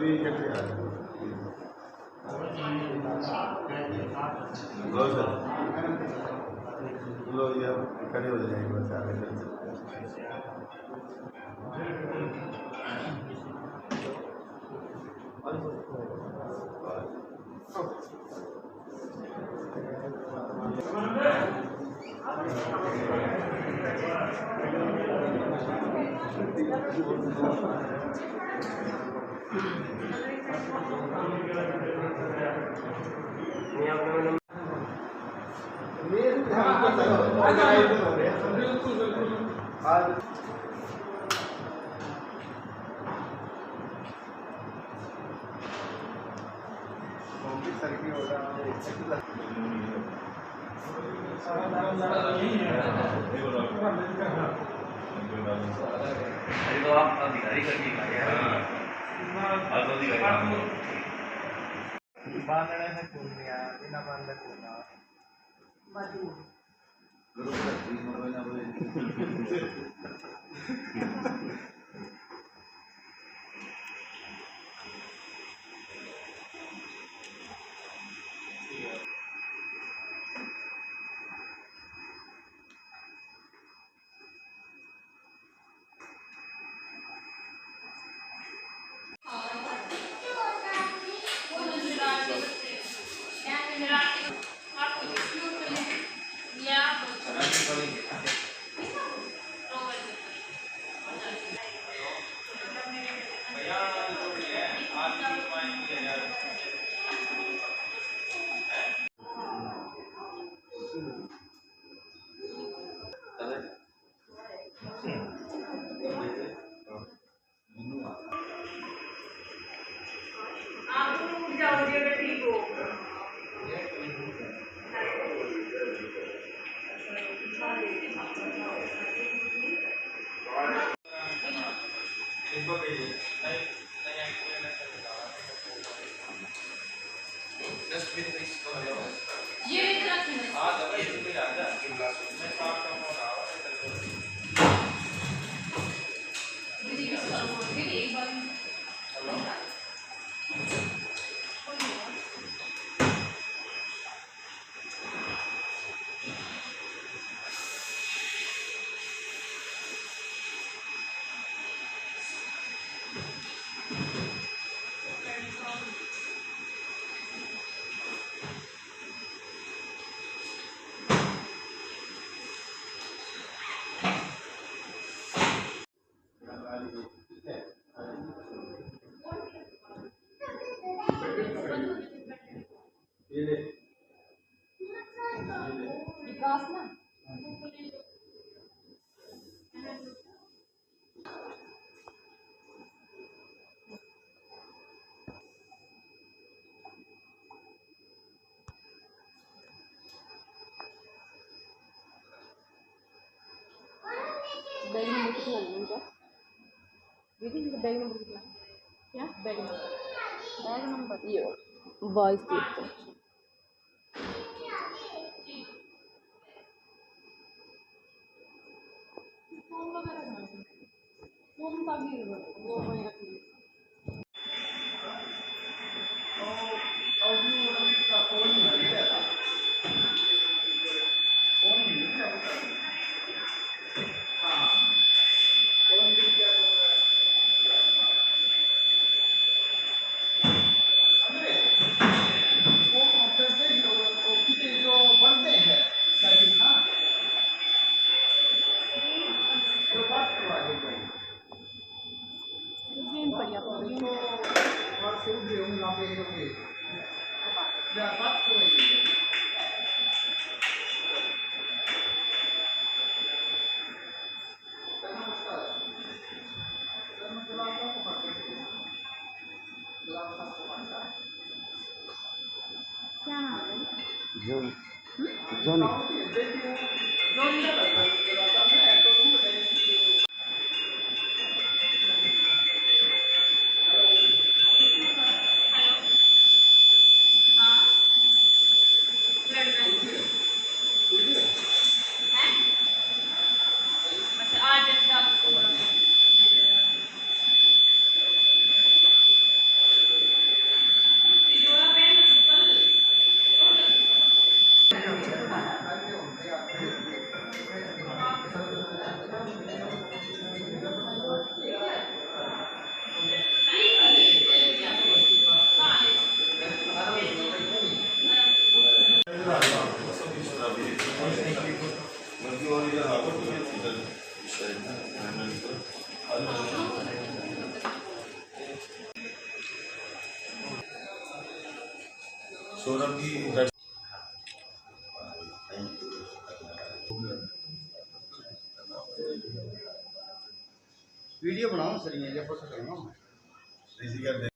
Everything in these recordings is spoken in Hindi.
अभी कैसे आ रहे लो सर लो ये खड़े हो जाएंगे बस आगे चल सकते विकास ना बैग नंबर कितना है इनका दीदी इनका बैग नंबर कितना है क्या बैग नंबर ये 22 क्या नाम है जोनी सौरभ की वीडियो बनाओ सर, ये फोटो करना इसी कर दे।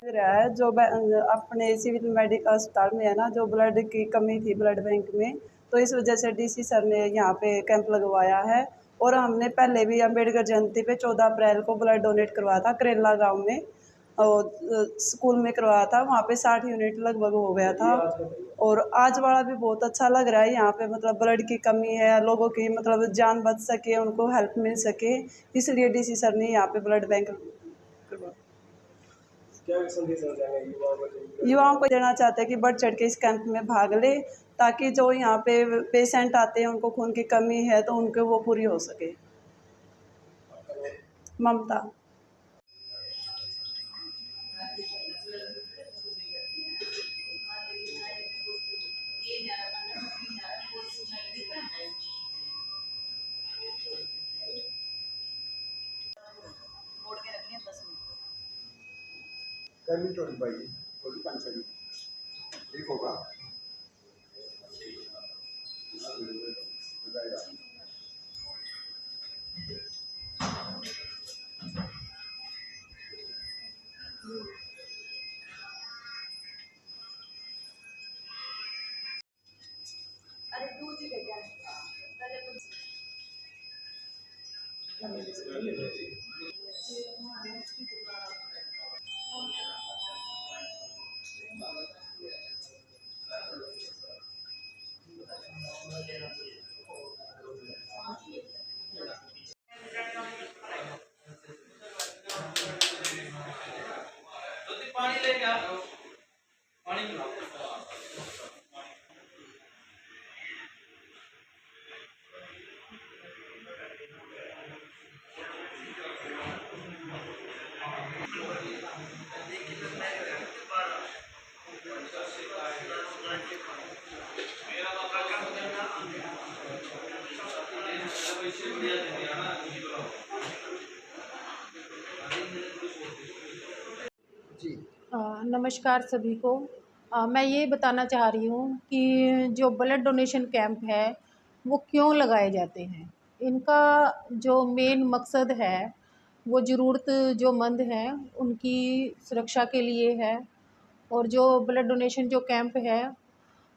रहा है जो अपने सिविल मेडिकल अस्पताल में है ना, जो ब्लड की कमी थी ब्लड बैंक में, तो इस वजह से डीसी सर ने यहाँ पे कैंप लगवाया है। और हमने पहले भी अम्बेडकर जयंती पे 14 अप्रैल को ब्लड डोनेट करवाया था करेला गांव में, और स्कूल में करवाया था, वहाँ पे 60 यूनिट लगभग हो गया था। और आज वाला भी बहुत अच्छा लग रहा है यहाँ पे, मतलब ब्लड की कमी है, लोगों की मतलब जान बच सके, उनको हेल्प मिल सके, इसलिए डीसी सर ने यहाँ पे ब्लड बैंक करवाया। क्या संदेश देना चाहेंगे युवाओं को? युवाओं को देना चाहते हैं कि बढ़ चढ़ के इस कैंप में भाग ले, ताकि जो यहाँ पे पेशेंट आते हैं उनको खून की कमी है तो उनको वो पूरी हो सके। ममता। करनी थोड़ी भाई, थोड़ी पंचमी ठीक होगा। पानी लेके आओ, पानी पिलाओ। नमस्कार सभी को। मैं ये बताना चाह रही हूँ कि जो ब्लड डोनेशन कैंप है वो क्यों लगाए जाते हैं। इनका जो मेन मकसद है वो ज़रूरत जो मंद हैं उनकी सुरक्षा के लिए है। और जो ब्लड डोनेशन जो कैंप है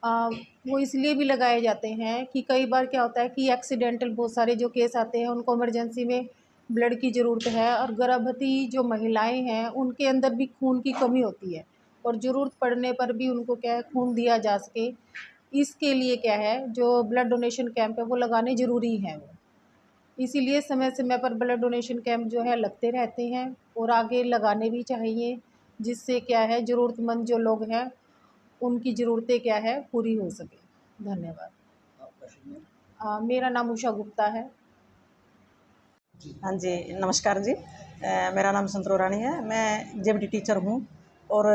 वो इसलिए भी लगाए जाते हैं कि कई बार क्या होता है कि एक्सीडेंटल बहुत सारे जो केस आते हैं उनको इमरजेंसी में ब्लड की ज़रूरत है, और गर्भवती जो महिलाएं हैं उनके अंदर भी खून की कमी होती है, और ज़रूरत पड़ने पर भी उनको क्या है खून दिया जा सके। इसके लिए क्या है जो ब्लड डोनेशन कैंप है वो लगाने ज़रूरी हैं। वो इसीलिए समय समय पर ब्लड डोनेशन कैंप जो है लगते रहते हैं, और आगे लगाने भी चाहिए, जिससे क्या है ज़रूरतमंद जो लोग हैं उनकी ज़रूरतें क्या है पूरी हो सके। धन्यवाद। मेरा नाम उषा गुप्ता है। हाँ जी, नमस्कार जी। मेरा नाम संतोष रानी है। मैं जेबीटी टीचर हूँ और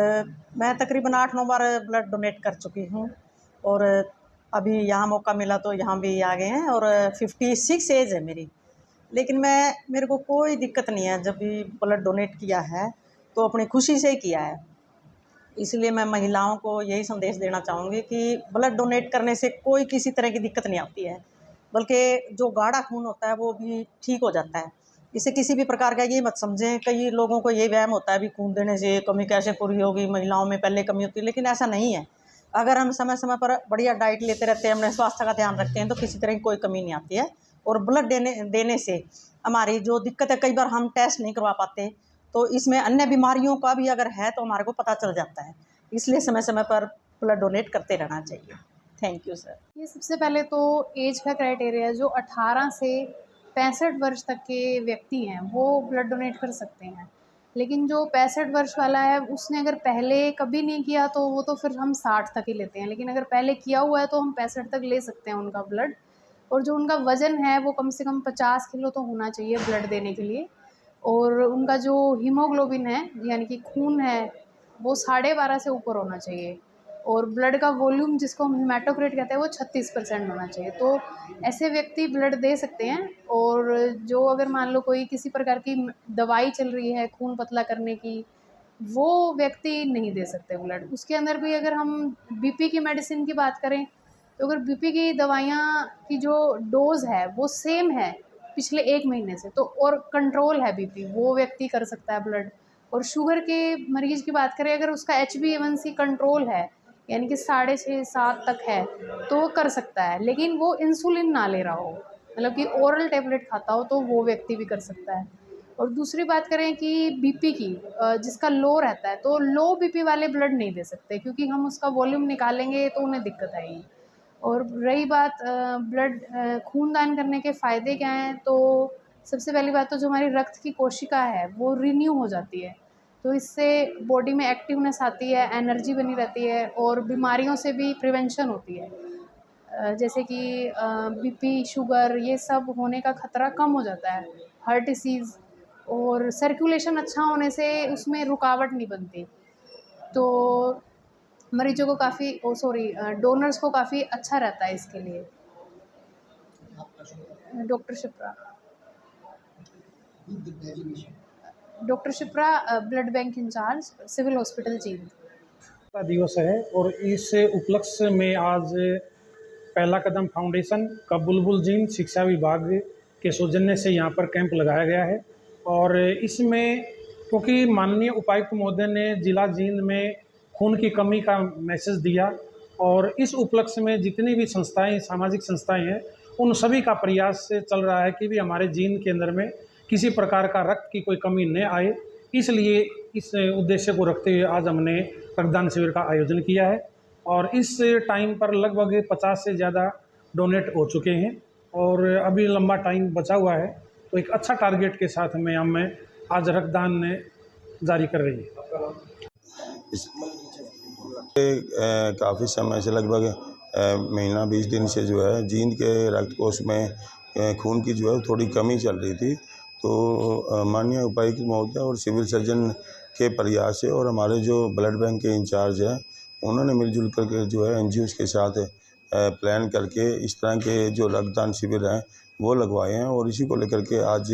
मैं तकरीबन 8-9 बार ब्लड डोनेट कर चुकी हूँ, और अभी यहाँ मौका मिला तो यहाँ भी आ गए हैं, और 56 एज है मेरी। लेकिन मेरे को कोई दिक्कत नहीं है, जब भी ब्लड डोनेट किया है तो अपनी खुशी से ही किया है। इसलिए मैं महिलाओं को यही संदेश देना चाहूँगी कि ब्लड डोनेट करने से कोई किसी तरह की दिक्कत नहीं आती है, बल्कि जो गाढ़ा खून होता है वो भी ठीक हो जाता है। इसे किसी भी प्रकार का ये मत समझें, कई लोगों को ये वहम होता है भी खून देने से कमी कैसे पूरी होगी, महिलाओं में पहले कमी होती है, लेकिन ऐसा नहीं है। अगर हम समय समय पर बढ़िया डाइट लेते रहते हैं, अपने स्वास्थ्य का ध्यान रखते हैं, तो किसी तरह की कोई कमी नहीं आती है। और ब्लड देने से हमारी जो दिक्कत है, कई बार हम टेस्ट नहीं करवा पाते, तो इसमें अन्य बीमारियों का भी अगर है तो हमारे को पता चल जाता है। इसलिए समय समय पर ब्लड डोनेट करते रहना चाहिए। Thank you sir. ये सबसे पहले तो एज का क्राइटेरिया, जो 18 से 65 वर्ष तक के व्यक्ति हैं वो ब्लड डोनेट कर सकते हैं। लेकिन जो 65 वर्ष वाला है उसने अगर पहले कभी नहीं किया तो वो तो फिर हम 60 तक ही लेते हैं, लेकिन अगर पहले किया हुआ है तो हम 65 तक ले सकते हैं उनका ब्लड। और जो उनका वज़न है वो कम से कम 50 किलो तो होना चाहिए ब्लड देने के लिए। और उनका जो हीमोग्लोबिन है यानी कि खून है वो 12.5 से ऊपर होना चाहिए। और ब्लड का वॉल्यूम जिसको हम हेमाटोक्रिट कहते हैं वो 36% होना चाहिए। तो ऐसे व्यक्ति ब्लड दे सकते हैं। और जो अगर मान लो कोई किसी प्रकार की दवाई चल रही है खून पतला करने की, वो व्यक्ति नहीं दे सकते ब्लड। उसके अंदर भी अगर हम बीपी की मेडिसिन की बात करें तो अगर बीपी की दवाइयाँ की जो डोज़ है वो सेम है पिछले 1 महीने से, तो और कंट्रोल है बीपी, वो व्यक्ति कर सकता है ब्लड। और शुगर के मरीज़ की बात करें, अगर उसका HbA1c कंट्रोल है यानी कि 6.5-7 तक है तो वो कर सकता है, लेकिन वो इंसुलिन ना ले रहा हो, मतलब कि ओरल टेबलेट खाता हो, तो वो व्यक्ति भी कर सकता है। और दूसरी बात करें कि बीपी की, जिसका लो रहता है, तो लो बीपी वाले ब्लड नहीं दे सकते क्योंकि हम उसका वॉल्यूम निकालेंगे तो उन्हें दिक्कत आएगी। और रही बात ब्लड खून दान करने के फ़ायदे क्या हैं, तो सबसे पहली बात तो जो हमारी रक्त की कोशिका है वो रिन्यू हो जाती है, तो इससे बॉडी में एक्टिवनेस आती है, एनर्जी बनी रहती है और बीमारियों से भी प्रिवेंशन होती है। जैसे कि बीपी, शुगर, ये सब होने का खतरा कम हो जाता है, हार्ट डिसीज़। और सर्कुलेशन अच्छा होने से उसमें रुकावट नहीं बनती, तो मरीजों को काफ़ी डोनर्स को काफ़ी अच्छा रहता है इसके लिए। Doctor Shipra, doctor Shipra, blood bank incharge, civil hospital Jind. का दिवस है और इस उपलक्ष्य में आज पहला कदम फाउंडेशन का बुलबुल जींद शिक्षा विभाग के सौजन्य से यहाँ पर कैंप लगाया गया है। और इसमें क्योंकि माननीय उपायुक्त महोदय ने जिला जींद में खून की कमी का मैसेज दिया और इस उपलक्ष्य में जितनी भी संस्थाएं, सामाजिक संस्थाएं हैं, उन सभी का प्रयास चल रहा है कि भी हमारे जींद के अंदर में किसी प्रकार का रक्त की कोई कमी न आए। इसलिए इस उद्देश्य को रखते हुए आज हमने रक्तदान शिविर का आयोजन किया है और इस टाइम पर लगभग 50 से ज़्यादा डोनेट हो चुके हैं और अभी लंबा टाइम बचा हुआ है। तो एक अच्छा टारगेट के साथ हमें आज रक्तदान जारी कर रही है। काफ़ी समय से लगभग महीना 20 दिन से जो है जींद के रक्त कोष में खून की जो है थोड़ी कमी चल रही थी। तो माननीय उपायुक्त महोदय और सिविल सर्जन के प्रयास से और हमारे जो ब्लड बैंक के इंचार्ज हैं उन्होंने मिलजुल करके जो है NGOs के साथ प्लान करके इस तरह के जो रक्तदान शिविर हैं वो लगवाए हैं। और इसी को लेकर के आज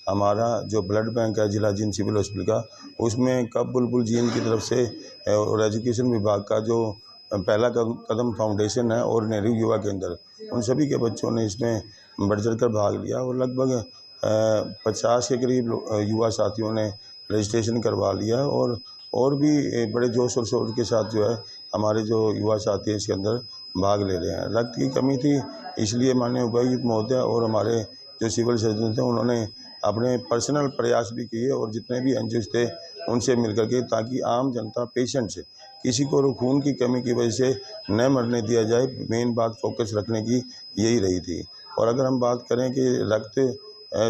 हमारा जो ब्लड बैंक है जिला जींद सिविल हॉस्पिटल का, उसमें कब बुलबुल जींद की तरफ से और एजुकेशन विभाग का जो पहला कदम फाउंडेशन है और नेहरू युवा केंद्र, उन सभी के बच्चों ने इसमें बढ़ चढ़ कर भाग लिया और लगभग 50 के करीब युवा साथियों ने रजिस्ट्रेशन करवा लिया और भी बड़े जोश और शोर के साथ जो है हमारे जो युवा साथी हैं इसके अंदर भाग ले रहे हैं। रक्त की कमी थी, इसलिए माननीय उपायुक्त महोदय और हमारे जो सिविल सर्जन थे उन्होंने अपने पर्सनल प्रयास भी किए और जितने भी NGOs थे उनसे मिलकर के, ताकि आम जनता पेशेंट्स किसी को खून की कमी की वजह से न मरने दिया जाए, मेन बात फोकस रखने की यही रही थी। और अगर हम बात करें कि रक्त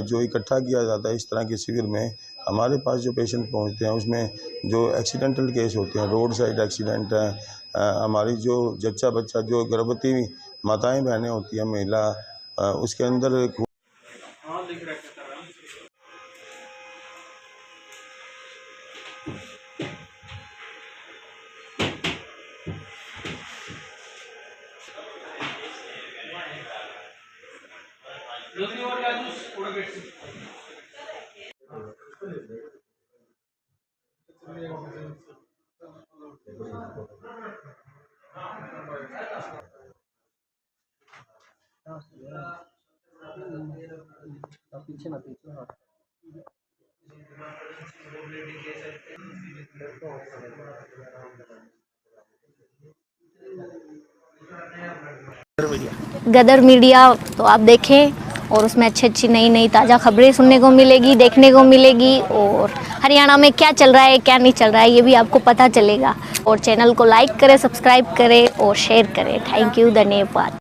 जो इकट्ठा किया जाता है इस तरह के शिविर में, हमारे पास जो पेशेंट पहुंचते हैं उसमें जो एक्सीडेंटल केस होते हैं, रोड साइड एक्सीडेंट है, हमारी जो जच्चा बच्चा जो गर्भवती माताएं बहनें होती हैं महिला, उसके अंदर पीछे ना पीछे हाँ। गदर मीडिया तो आप देखें और उसमें अच्छी नई ताज़ा खबरें सुनने को मिलेगी, देखने को मिलेगी और हरियाणा में क्या चल रहा है क्या नहीं चल रहा है ये भी आपको पता चलेगा। और चैनल को लाइक करें, सब्सक्राइब करें और शेयर करें। थैंक यू, धन्यवाद।